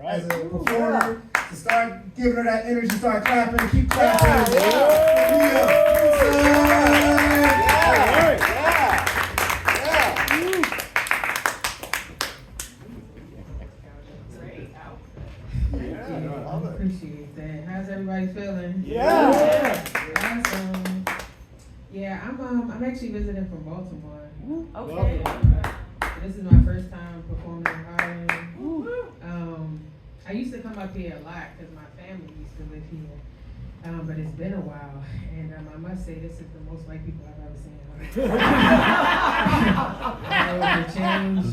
as a performer, to start giving her that energy, start clapping, keep clapping. I appreciate that. How's everybody feeling? Yeah. Awesome. Yeah, I'm actually visiting from Baltimore. Okay. This is my first time performing in Harlem. I used to come up here a lot because my family used to live here. But it's been a while, and I must say this is the most white people I've ever seen. I know the change.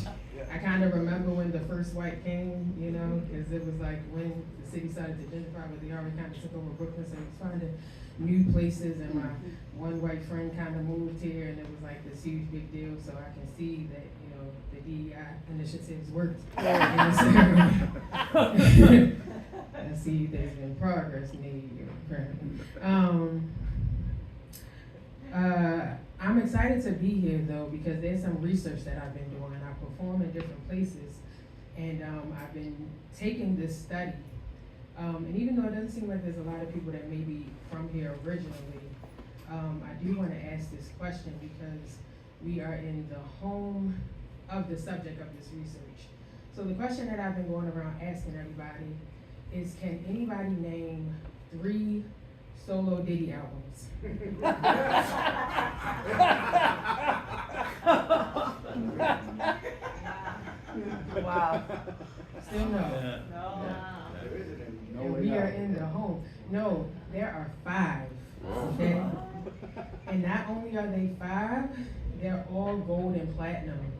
I kind of remember when the first white came, you know, because it was like when the city started to gentrify, but they already kind of took over Brooklyn, so it was finding new places, and my one white friend kind of moved here, and it was like this huge big deal, so I can see that, you know, the DEI initiatives worked in this area. I see there's been progress made, apparently. I'm excited to be here though, because there's some research that I've been doing. I perform in different places, and I've been taking this study. And even though it doesn't seem like there's a lot of people that may be from here originally, I do want to ask this question because we are in the home of the subject of this research. So the question that I've been going around asking everybody is, can anybody name 3 solo Diddy albums? Wow. Still no. No. And we are in the home. No, there are 5. Okay? And not only are they 5, they're all gold and platinum.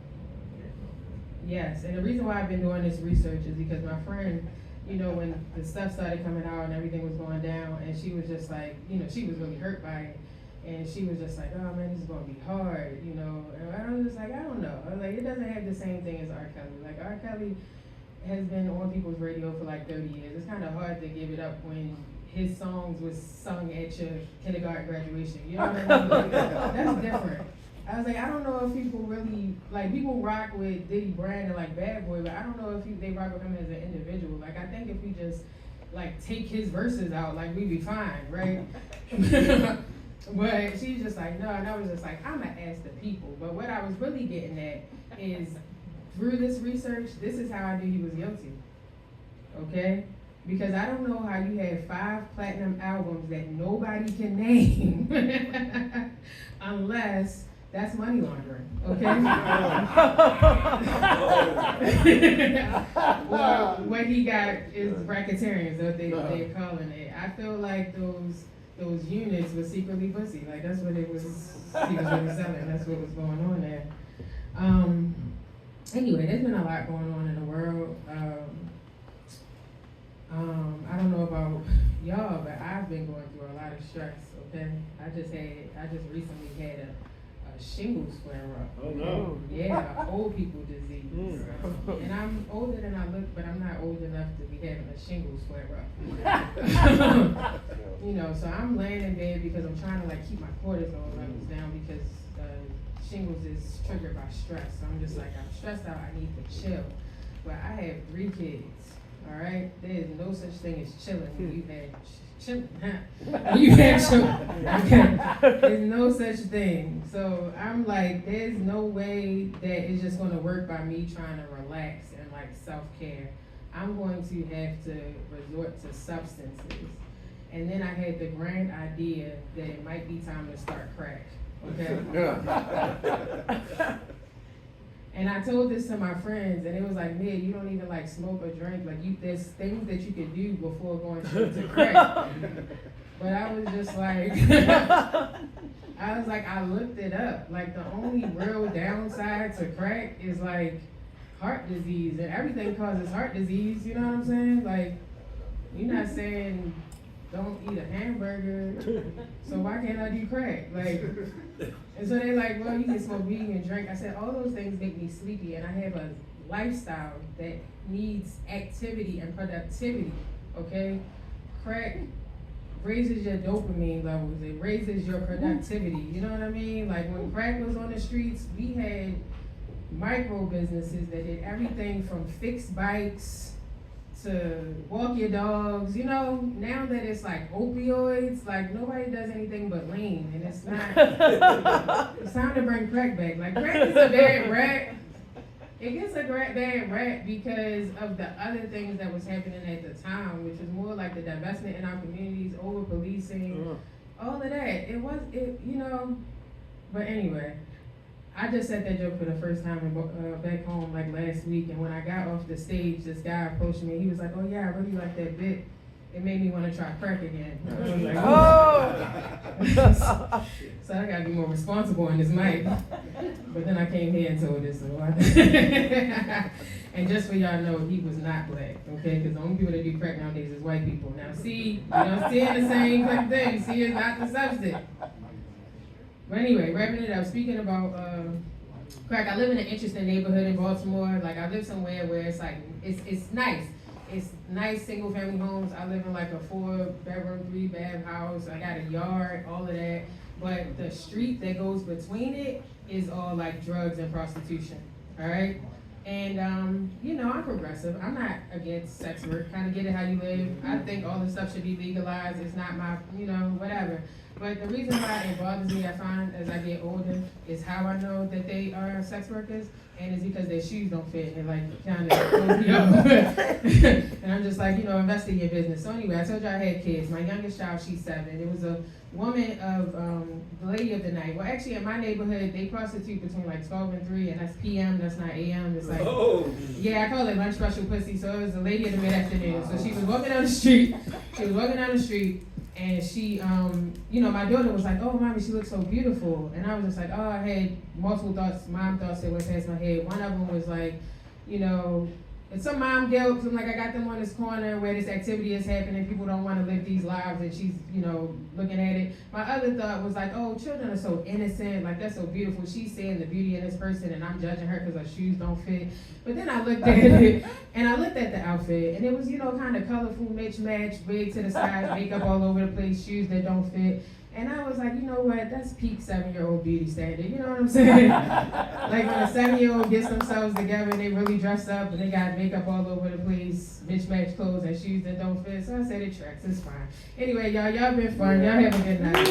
Yes, and the reason why I've been doing this research is because my friend, you know, when the stuff started coming out and everything was going down, and she was just like, you know, she was really hurt by it. And she was just like, oh man, this is gonna be hard, you know. And I was just like, I don't know. I was like, it doesn't have the same thing as R. Kelly. Like, R. Kelly has been on people's radio for like 30 years. It's kind of hard to give it up when his songs was sung at your kindergarten graduation. You know what I mean? Like, that's different. I was like, I don't know if people really, like, people rock with Diddy Brand and like Bad Boy, but I don't know if they rock with him as an individual. Like, I think if we just, like, take his verses out, like, we'd be fine, right? But she's just like, no, and I was just like, I'm gonna ask the people. But what I was really getting at is, through this research, this is how I knew he was guilty, okay? Because I don't know how you have 5 platinum albums that nobody can name unless that's money laundering, okay? Well, what he got is racketeering, is what they're calling it. I feel like those units were secretly pussy. Like, that's what it was, he was really selling. That's what was going on there. Anyway, there's been a lot going on in the world. I don't know about y'all, but I've been going through a lot of stress, okay? I just recently had a shingles flare up. Oh no. Yeah, old people disease. And I'm older than I look, but I'm not old enough to be having a shingles flare up. You know, so I'm laying in bed because I'm trying to like keep my cortisol levels down because shingles is triggered by stress. So I'm just like, I'm stressed out, I need to chill. But I have 3 kids, all right? There is no such thing as chilling when you have chilling. When you have children, okay? There's no such thing. So I'm like, there's no way that it's just gonna work by me trying to relax and like self-care. I'm going to have to resort to substances. And then I had the grand idea that it might be time to start crack, okay? And I told this to my friends, and it was like, man, you don't even like smoke or drink. Like, there's things that you can do before going straight to crack. But I was just like, I looked it up. Like, the only real downside to crack is like heart disease, and everything causes heart disease. You know what I'm saying? Like, you're not saying don't eat a hamburger, so why can't I do crack? Like, and so they're like, well, you can smoke weed and drink. I said, all those things make me sleepy, and I have a lifestyle that needs activity and productivity, okay? Crack raises your dopamine levels, it raises your productivity, you know what I mean? Like, when crack was on the streets, we had micro businesses that did everything from fixed bikes to walk your dogs. You know, now that it's like opioids, like nobody does anything but lean, and it's not. It's time to bring crack back. Like crack is a bad rap. It gets a bad rap because of the other things that was happening at the time, which was more like the divestment in our communities, over policing, all of that. You know. But anyway, I just said that joke for the first time back home like last week, and when I got off the stage, this guy approached me. He was like, "Oh yeah, I really like that bit. It made me want to try crack again." I was like, "Oh." So I gotta be more responsible in this mic. But then I came here and told this, and just for y'all know, he was not black, okay? Because the only people that do crack nowadays is white people. Now, see, you don't see the same thing. See, it's not the substance. But anyway, wrapping it up, speaking about crack, I live in an interesting neighborhood in Baltimore. Like, I live somewhere where it's like, it's nice. It's nice single family homes. I live in like a 4-bedroom, 3-bath house. I got a yard, all of that. But the street that goes between it is all like drugs and prostitution, all right? And, you know, I'm progressive. I'm not against sex work. Kind of get it how you live. I think all this stuff should be legalized. It's not my, you know, whatever. But the reason why it bothers me, I find, as I get older, is how I know that they are sex workers, and it's because their shoes don't fit, and like, kind of throws me off. And I'm just like, you know, invest in your business. So anyway, I told you I had kids. My youngest child, she's 7. It was a woman of, the lady of the night. Well, actually, in my neighborhood, they prostitute between like 12 and 3, and that's PM, that's not AM. It's like, yeah, I call it lunch special pussy. So it was the lady of the mid-afternoon. So she was walking down the street. And she, you know, my daughter was like, "Oh, mommy, she looks so beautiful." And I was just like, oh, I had multiple thoughts, mom thoughts that went past my head. One of them was like, you know, it's some mom guilt. I'm like, I got them on this corner where this activity is happening. People don't want to live these lives, and she's, you know, looking at it. My other thought was like, oh, children are so innocent. Like, that's so beautiful. She's seeing the beauty in this person, and I'm judging her because her shoes don't fit. But then I looked at it, and I looked at the outfit, and it was, you know, kind of colorful, match, wig to the side, makeup all over the place, shoes that don't fit. And I was like, you know what, that's peak 7-year-old beauty standard, you know what I'm saying? Like when a 7-year-old gets themselves together and they really dress up and they got makeup all over the place, mismatched clothes and shoes that don't fit. So I said it tracks, it's fine. Anyway, y'all been fun. Y'all have a good night.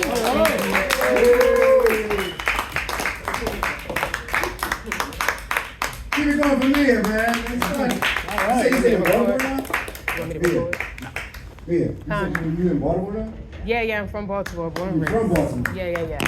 Keep it going from there, man. It's fun. All right. You said Baltimore now? Want me to record? Yeah. You in Baltimore now? Yeah, I'm from Baltimore, born and You raised. from Baltimore? Yeah.